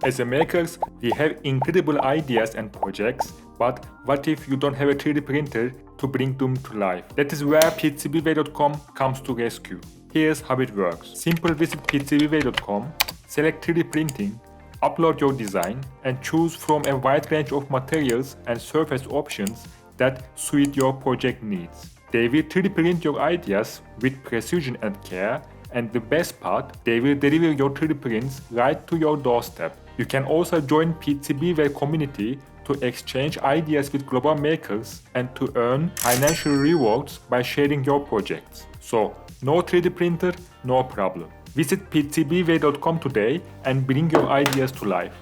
As a makers, we have incredible ideas and projects, but what if you don't have a 3D printer to bring them to life? That is where PCBWay.com comes to rescue. Here's how it works. Simply visit PCBWay.com, select 3D printing, upload your design, and choose from a wide range of materials and surface options that suit your project needs. They will 3D print your ideas with precision and care, and the best part, they will deliver your 3D prints right to your doorstep. You can also join PCBWay community to exchange ideas with global makers and to earn financial rewards by sharing your projects. So, no 3D printer, no problem. Visit PCBWay.com today and bring your ideas to life.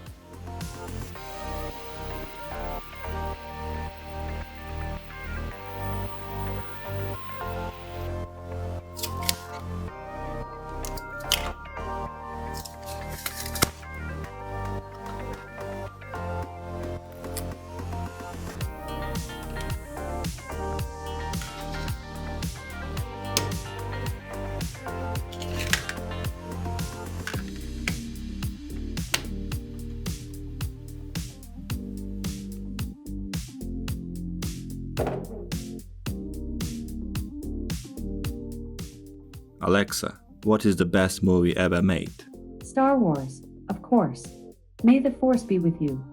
Alexa, what is the best movie ever made? Star Wars, of course. May the Force be with you.